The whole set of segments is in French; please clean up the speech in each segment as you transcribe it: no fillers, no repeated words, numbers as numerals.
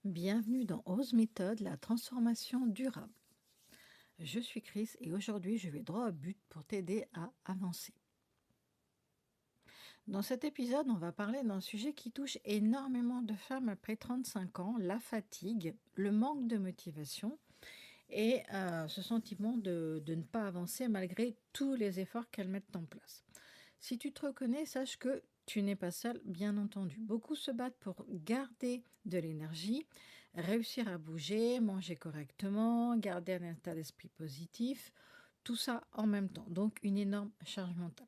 Bienvenue dans Ose Méthode, la transformation durable. Je suis Chris et aujourd'hui je vais droit au but pour t'aider à avancer. Dans cet épisode, on va parler d'un sujet qui touche énormément de femmes après 35 ans, la fatigue, le manque de motivation et ce sentiment de ne pas avancer malgré tous les efforts qu'elles mettent en place. Si tu te reconnais, sache que tu n'es pas seul, bien entendu. Beaucoup se battent pour garder de l'énergie, réussir à bouger, manger correctement, garder un état d'esprit positif, tout ça en même temps. Donc une énorme charge mentale.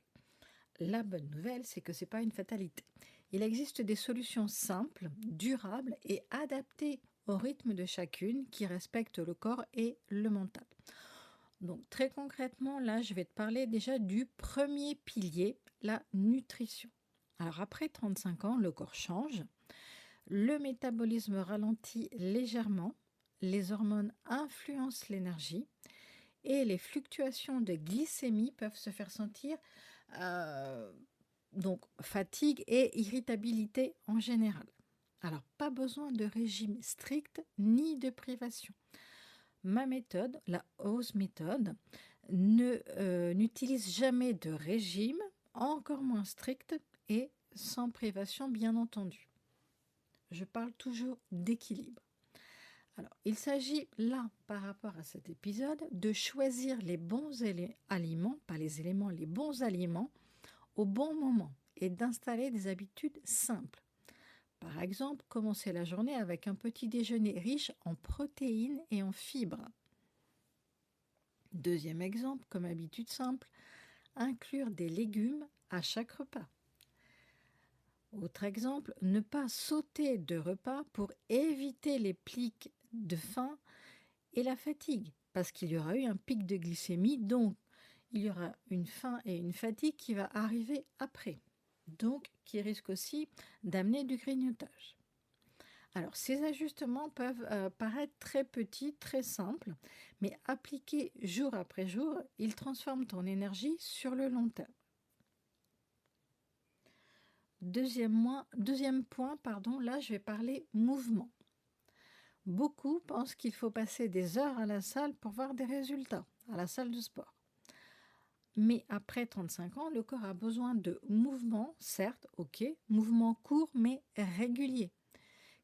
La bonne nouvelle, c'est que ce n'est pas une fatalité. Il existe des solutions simples, durables et adaptées au rythme de chacune qui respectent le corps et le mental. Donc très concrètement, là, je vais te parler déjà du premier pilier, la nutrition. Alors après 35 ans, le corps change, le métabolisme ralentit légèrement, les hormones influencent l'énergie et les fluctuations de glycémie peuvent se faire sentir, euh, donc fatigue et irritabilité en général. Alors pas besoin de régime strict ni de privation. Ma méthode, la Ose méthode, n'utilise jamais de régime, encore moins strict et sans privation bien entendu. Je parle toujours d'équilibre. Alors, il s'agit là, par rapport à cet épisode, de choisir les bons aliments, pas les éléments, les bons aliments au bon moment et d'installer des habitudes simples. Par exemple, commencer la journée avec un petit déjeuner riche en protéines et en fibres. Deuxième exemple, comme habitude simple, inclure des légumes à chaque repas. Autre exemple, ne pas sauter de repas pour éviter les pics de faim et la fatigue, parce qu'il y aura eu un pic de glycémie, donc il y aura une faim et une fatigue qui va arriver après, donc qui risque aussi d'amener du grignotage. Alors, ces ajustements peuvent paraître très petits, très simples, mais appliqués jour après jour, ils transforment ton énergie sur le long terme. Deuxième point, là je vais parler mouvement. Beaucoup pensent qu'il faut passer des heures à la salle pour voir des résultats, à la salle de sport. Mais après 35 ans, le corps a besoin de mouvements, certes, ok, mouvements courts mais réguliers,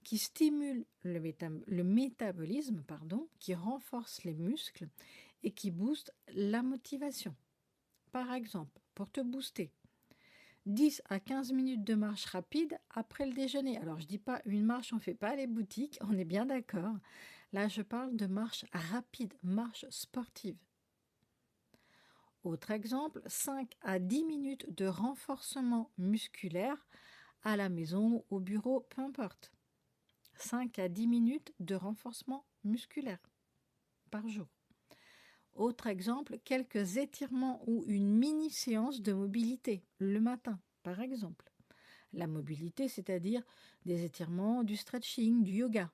qui stimulent le métabolisme, qui renforcent les muscles et qui boostent la motivation. Par exemple, pour te booster, 10 à 15 minutes de marche rapide après le déjeuner. Alors, je ne dis pas une marche, on ne fait pas les boutiques, on est bien d'accord. Là, je parle de marche rapide, marche sportive. Autre exemple, 5 à 10 minutes de renforcement musculaire à la maison, au bureau, peu importe. 5 à 10 minutes de renforcement musculaire par jour. Autre exemple, quelques étirements ou une mini-séance de mobilité le matin, par exemple. La mobilité, c'est-à-dire des étirements, du stretching, du yoga,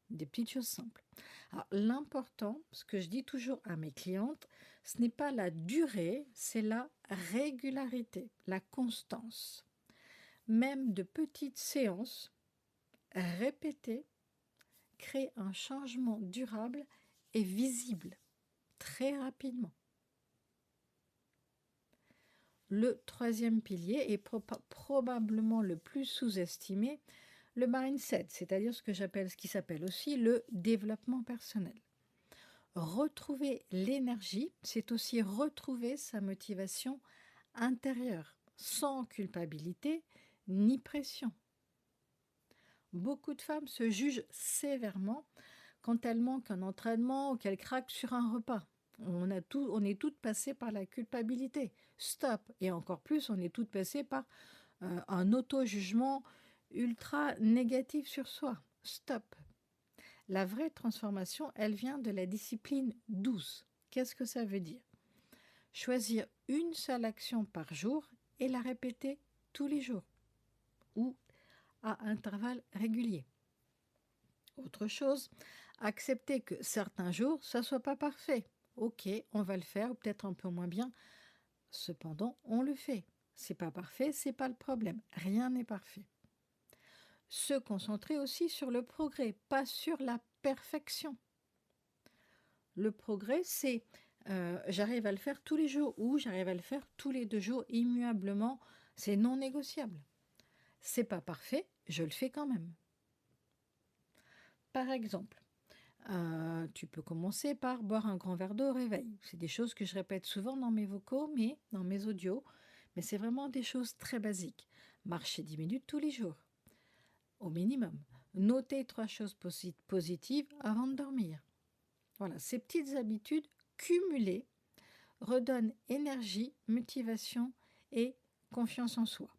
des petites choses simples. Alors, l'important, ce que je dis toujours à mes clientes, ce n'est pas la durée, c'est la régularité, la constance. Même de petites séances répétées créent un changement durable et visible très rapidement. Le troisième pilier est probablement le plus sous-estimé, le mindset, c'est-à-dire ce qui s'appelle aussi le développement personnel. Retrouver l'énergie, c'est aussi retrouver sa motivation intérieure, sans culpabilité ni pression. Beaucoup de femmes se jugent sévèrement quand elles manquent un entraînement ou qu'elles craquent sur un repas. On est toutes passées par la culpabilité. Stop. Et encore plus, on est toutes passées par un auto-jugement ultra négatif sur soi. Stop. La vraie transformation, elle vient de la discipline douce. Qu'est-ce que ça veut dire? Choisir une seule action par jour et la répéter tous les jours ou à intervalles réguliers. Autre chose, accepter que certains jours, ça ne soit pas parfait. Ok, on va le faire, ou peut-être un peu moins bien. Cependant, on le fait. C'est pas parfait, c'est pas le problème. Rien n'est parfait. Se concentrer aussi sur le progrès, pas sur la perfection. Le progrès, c'est j'arrive à le faire tous les jours ou j'arrive à le faire tous les 2 jours immuablement. C'est non négociable. C'est pas parfait, je le fais quand même. Par exemple, tu peux commencer par boire un grand verre d'eau au réveil. C'est des choses que je répète souvent dans mes vocaux, mais dans mes audios. Mais c'est vraiment des choses très basiques. Marcher 10 minutes tous les jours, au minimum. Noter 3 choses positives avant de dormir. Voilà, ces petites habitudes cumulées redonnent énergie, motivation et confiance en soi.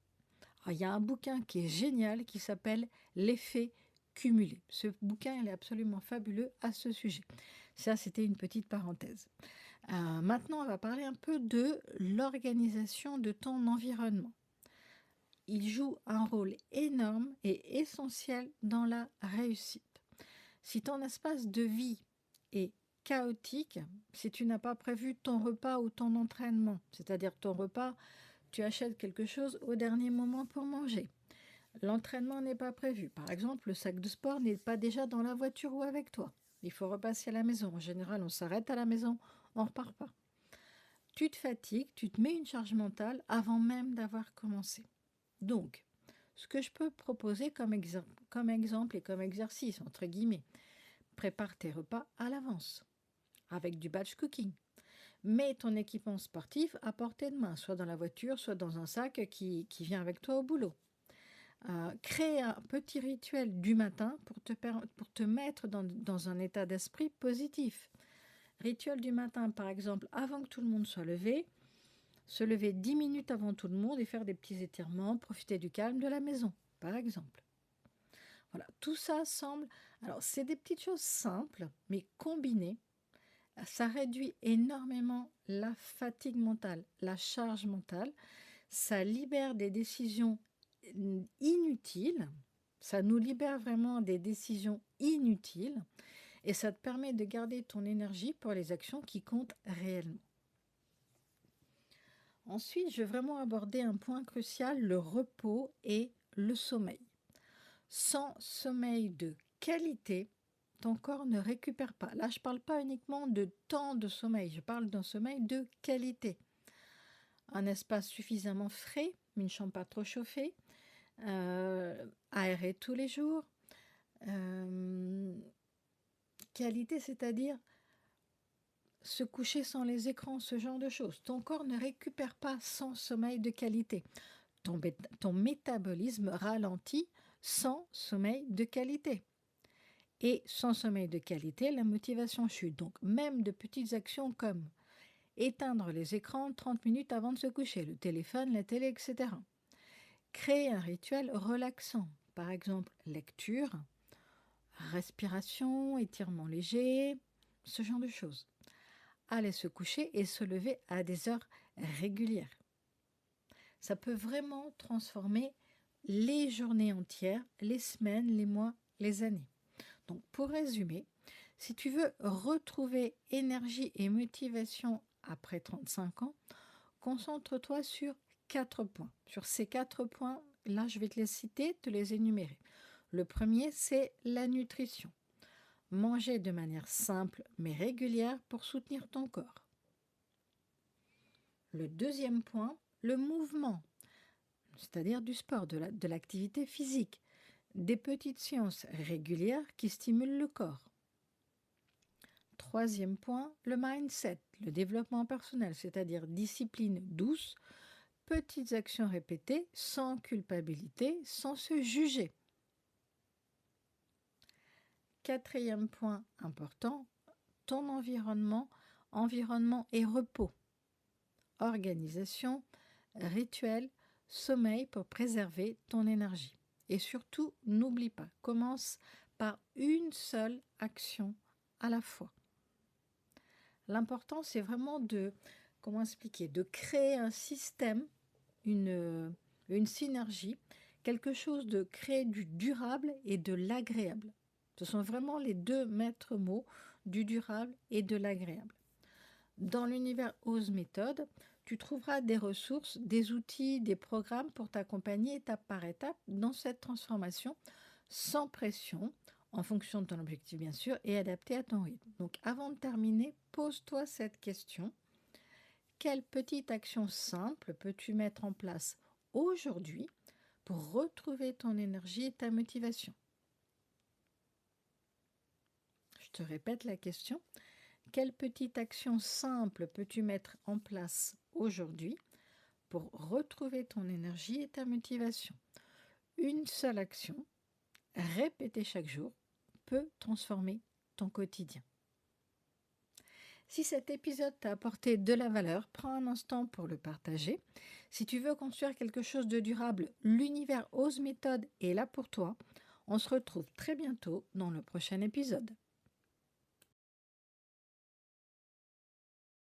Alors, il y a un bouquin qui est génial qui s'appelle L'effet cumulé. Ce bouquin, il est absolument fabuleux à ce sujet. Ça, c'était une petite parenthèse. Maintenant, on va parler un peu de l'organisation de ton environnement. Il joue un rôle énorme et essentiel dans la réussite. Si ton espace de vie est chaotique, si tu n'as pas prévu ton repas ou ton entraînement, c'est-à-dire ton repas, tu achètes quelque chose au dernier moment pour manger. L'entraînement n'est pas prévu. Par exemple, le sac de sport n'est pas déjà dans la voiture ou avec toi. Il faut repasser à la maison. En général, on s'arrête à la maison, on ne repart pas. Tu te fatigues, tu te mets une charge mentale avant même d'avoir commencé. Donc, ce que je peux proposer comme exemple et comme exercice, entre guillemets, prépare tes repas à l'avance, avec du batch cooking. Mets ton équipement sportif à portée de main, soit dans la voiture, soit dans un sac qui vient avec toi au boulot. Crée un petit rituel du matin pour te mettre dans un état d'esprit positif. Rituel du matin, par exemple, avant que tout le monde soit levé, se lever 10 minutes avant tout le monde et faire des petits étirements, profiter du calme de la maison, par exemple. Voilà, tout ça semble... Alors, c'est des petites choses simples, mais combinées, ça réduit énormément la fatigue mentale, la charge mentale. Ça libère des décisions inutiles. Ça nous libère vraiment des décisions inutiles. Et ça te permet de garder ton énergie pour les actions qui comptent réellement. Ensuite, je vais vraiment aborder un point crucial, le repos et le sommeil. Sans sommeil de qualité, ton corps ne récupère pas. Là, je ne parle pas uniquement de temps de sommeil, je parle d'un sommeil de qualité. Un espace suffisamment frais, une chambre pas trop chauffée, aérée tous les jours. Qualité, c'est-à-dire se coucher sans les écrans, ce genre de choses. Ton corps ne récupère pas sans sommeil de qualité. Ton métabolisme ralentit sans sommeil de qualité. Et sans sommeil de qualité, la motivation chute. Donc même de petites actions comme éteindre les écrans 30 minutes avant de se coucher, le téléphone, la télé, etc. Créer un rituel relaxant, par exemple lecture, respiration, étirement léger, ce genre de choses. Aller se coucher et se lever à des heures régulières. Ça peut vraiment transformer les journées entières, les semaines, les mois, les années. Donc pour résumer, si tu veux retrouver énergie et motivation après 35 ans, concentre-toi sur 4 points. Sur ces 4 points, là je vais te les citer, te les énumérer. Le premier, c'est la nutrition. Manger de manière simple mais régulière pour soutenir ton corps. Le deuxième point, le mouvement, c'est-à-dire du sport, de l'activité physique. Des petites séances régulières qui stimulent le corps. Troisième point, le mindset, le développement personnel, c'est-à-dire discipline douce, petites actions répétées, sans culpabilité, sans se juger. Quatrième point important, ton environnement et repos. Organisation, rituel, sommeil pour préserver ton énergie. Et surtout, n'oublie pas, commence par une seule action à la fois. L'important, c'est vraiment de créer un système, une synergie, quelque chose de créer du durable et de l'agréable. Ce sont vraiment les deux maîtres mots du durable et de l'agréable. Dans l'univers Ose Méthode, Tu trouveras des ressources, des outils, des programmes pour t'accompagner étape par étape dans cette transformation sans pression, en fonction de ton objectif bien sûr, et adapté à ton rythme. Donc avant de terminer, pose-toi cette question. Quelle petite action simple peux-tu mettre en place aujourd'hui pour retrouver ton énergie et ta motivation? Je te répète la question. Quelle petite action simple peux-tu mettre en place aujourd'hui pour retrouver ton énergie et ta motivation? Une seule action, répétée chaque jour, peut transformer ton quotidien. Si cet épisode t'a apporté de la valeur, prends un instant pour le partager. Si tu veux construire quelque chose de durable, l'univers Ose Méthode est là pour toi. On se retrouve très bientôt dans le prochain épisode.